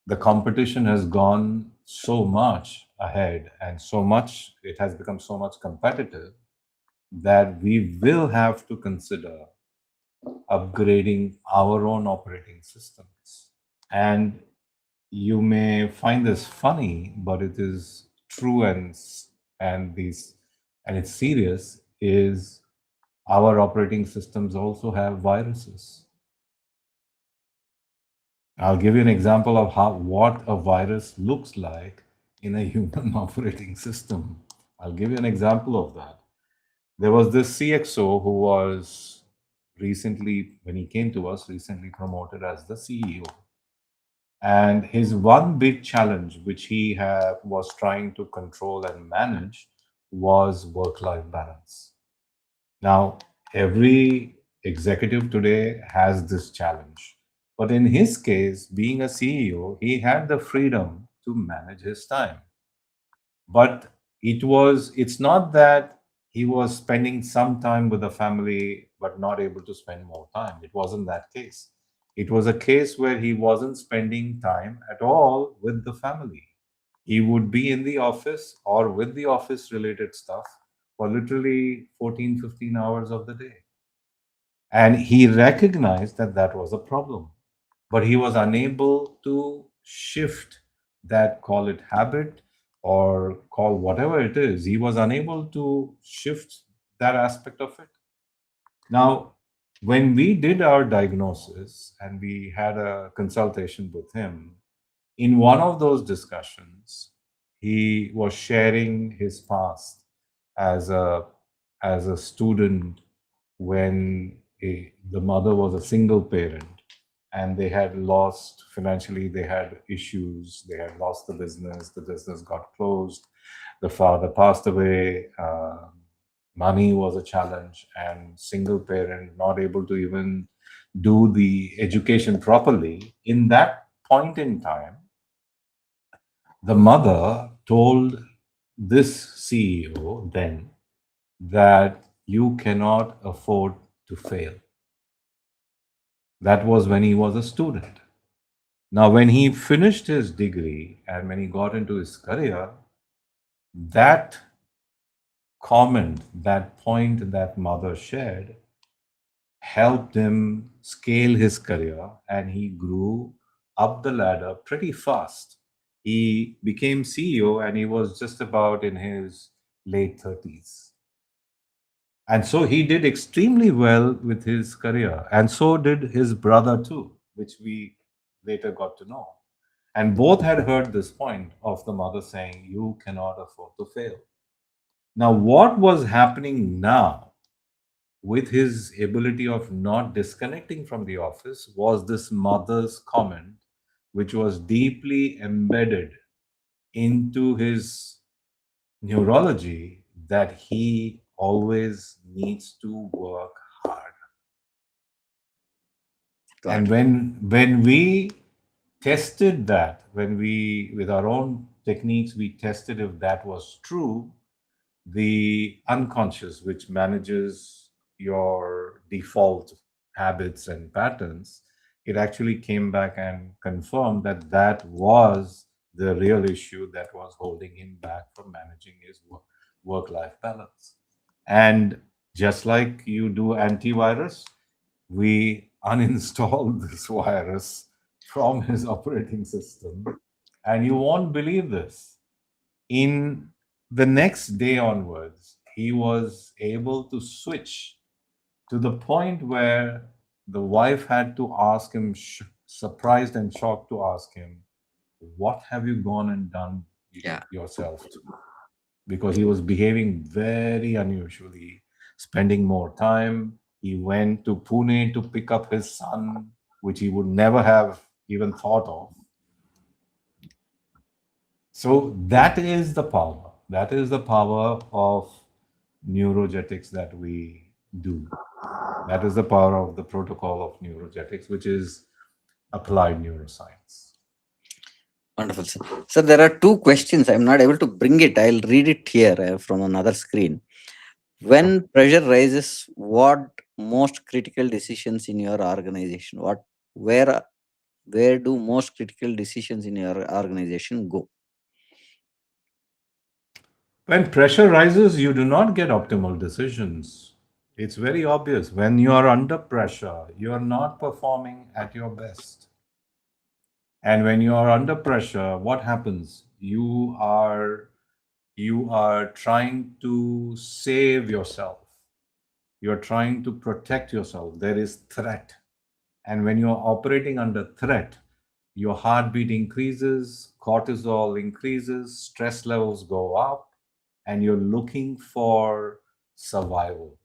the competition has gone so much ahead and so much, it has become so much competitive that we will have to consider upgrading our own operating systems. And you may find this funny, but it is true, and these and it's serious, is our operating systems also have viruses. I'll give you an example of how what a virus looks like in a human operating system. I'll give you an example of that. There was this CXO who was recently, when he came to us, recently promoted as the CEO. And his one big challenge, which was trying to control and manage, was work life balance. Now, every executive today has this challenge. But in his case, being a CEO, he had the freedom to manage his time. But it's not that he was spending some time with the family but not able to spend more time. It wasn't that case. It was a case where he wasn't spending time at all with the family. He would be in the office or with the office related stuff for literally 14, 15 hours of the day. And he recognized that that was a problem, but he was unable to shift that, call it habit or call whatever it is. He was unable to shift that aspect of it. Now, when we did our diagnosis and we had a consultation with him, in one of those discussions, he was sharing his past as a student when the mother was a single parent and they had lost financially, they had issues, they had lost the business got closed, the father passed away, money was a challenge, and single parent not able to even do the education properly. In that point in time, the mother told this CEO then that you cannot afford to fail. That was when he was a student. Now, when he finished his degree and when he got into his career, that comment, that point that mother shared, helped him scale his career and he grew up the ladder pretty fast. He became CEO and he was just about in his late 30s. And so he did extremely well with his career. And so did his brother too, which we later got to know. And both had heard this point of the mother saying, "You cannot afford to fail." Now, what was happening now with his ability of not disconnecting from the office was this mother's comment, which was deeply embedded into his neurology, that he always needs to work hard. Got And it. when we tested that, when we with our own techniques we tested if that was true, the unconscious, which manages your default habits and patterns, it actually came back and confirmed that that was the real issue that was holding him back from managing his work life balance. And just like you do antivirus, we uninstalled this virus from his operating system. And you won't believe this. In the next day onwards, he was able to switch to the point where the wife had to ask him, surprised and shocked to ask him, "What have you gone and done Yeah. yourself to?" Because he was behaving very unusually, spending more time. He went to Pune to pick up his son, which he would never have even thought of. So that is the power. That is the power of neurogetics that we do. That is the power of the protocol of neurogetics, which is applied neuroscience. Wonderful, sir. So there are two questions. I'm not able to bring it. I'll read it here from another screen. Sure. When pressure rises, what most critical decisions in your organization? Where, where do most critical decisions in your organization go? When pressure rises, you do not get optimal decisions. It's very obvious. When you are under pressure, you are not performing at your best. And when you are under pressure, what happens? You are trying to save yourself. You're trying to protect yourself. There is threat. And when you're operating under threat, your heartbeat increases, cortisol increases, stress levels go up, and you're looking for survival.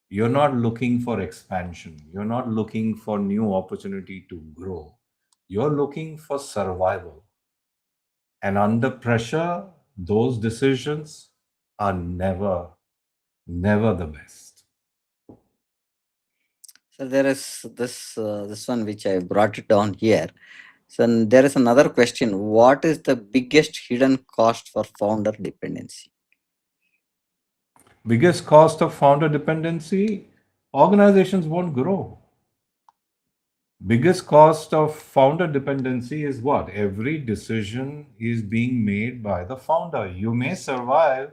You're not looking for expansion. You're not looking for new opportunity to grow. You're looking for survival. And under pressure, those decisions are never the best. So there is this one which I brought it down here. So there is another question: what is the biggest hidden cost for founder dependency? Biggest cost of founder dependency, organizations won't grow. Biggest cost of founder dependency is what? Every decision is being made by the founder. You may survive,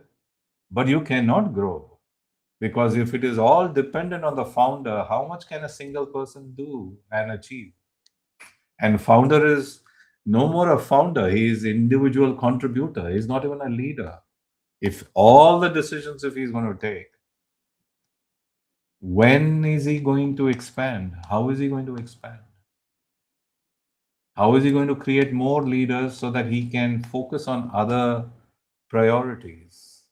but you cannot grow. Because if it is all dependent on the founder, how much can a single person do and achieve? And founder is no more a founder, he is individual contributor. He's not even a leader. If all the decisions if he's going to take, when is he going to expand? How is he going to expand? How is he going to create more leaders so that he can focus on other priorities?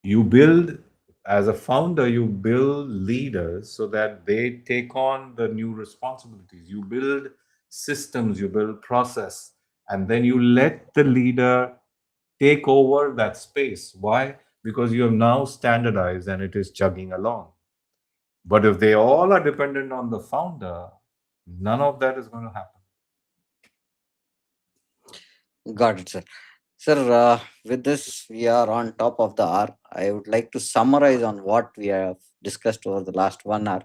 You build, as a founder, you build leaders so that they take on the new responsibilities. You build systems, you build process, and then you let the leader take over that space. Why? Because you have now standardized and it is chugging along. But if they all are dependent on the founder, none of that is going to happen. Got it, sir. Sir, with this, we are on top of the hour. I would like to summarize on what we have discussed over the last 1 hour.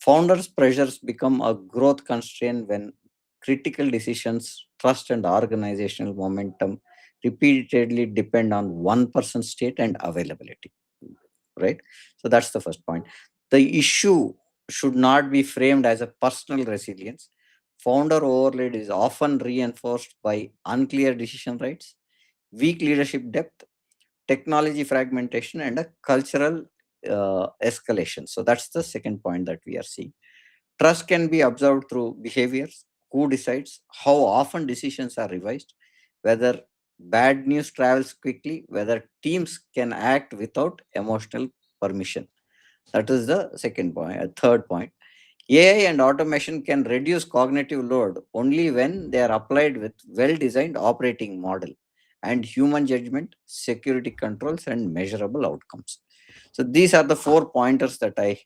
Founders' pressures become a growth constraint when critical decisions, trust, and organizational momentum repeatedly depend on one person's state and availability. Right? So that's the first point. The issue should not be framed as a personal resilience. Founder overload is often reinforced by unclear decision rights, weak leadership depth, technology fragmentation, and a cultural escalation. So that's the second point that we are seeing. Trust can be observed through behaviors. Who decides? How often decisions are revised? Whether bad news travels quickly? Whether teams can act without emotional permission? That is the second point. Third point. AI and automation can reduce cognitive load only when they are applied with well-designed operating model and human judgment, security controls, and measurable outcomes. So these are the 4 pointers that I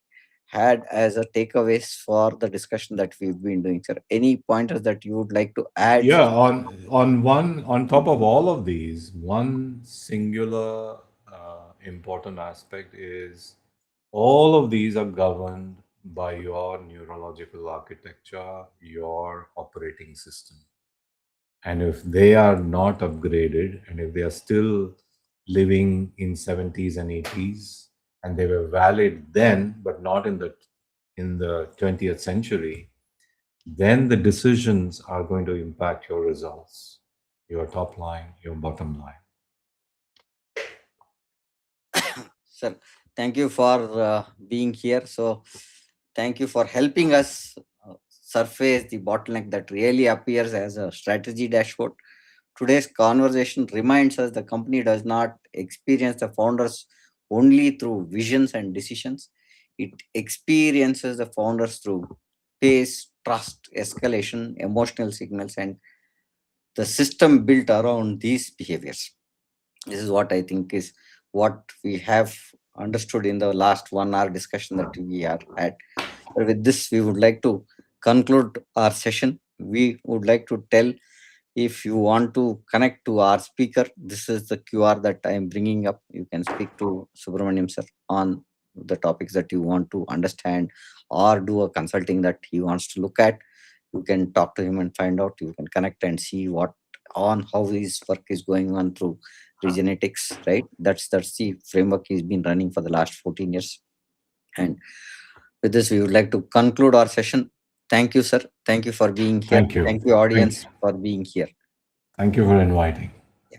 had as a takeaways for the discussion that we've been doing, sir. Any pointers that you would like to add? Yeah, on top of all of these, one singular important aspect is all of these are governed by your neurological architecture, your operating system. And if they are not upgraded, and if they are still living in 70s and 80s, and they were valid then, but not in the 20th century, then the decisions are going to impact your results, your top line, your bottom line. Sir, thank you for being here. So, thank you for helping us surface the bottleneck that really appears as a strategy dashboard. Today's conversation reminds us the company does not experience the founders only through visions and decisions. It experiences the founders through pace, trust, escalation, emotional signals, and the system built around these behaviors. This is what I think is what we have understood in the last 1 hour discussion that we are had. But with this, we would like to conclude our session. We would like to tell, if you want to connect to our speaker, this is the QR that I am bringing up. You can speak to Subramaniam sir on the topics that you want to understand or do a consulting that he wants to look at. You can talk to him and find out. You can connect and see what on how his work is going on through regenetics, right? That's the framework he's been running for the last 14 years. And with this, we would like to conclude our session. Thank you, sir. Thank you for being here. Thank you. Thank you, Thank, audience, for being here. thank you for inviting. Yeah.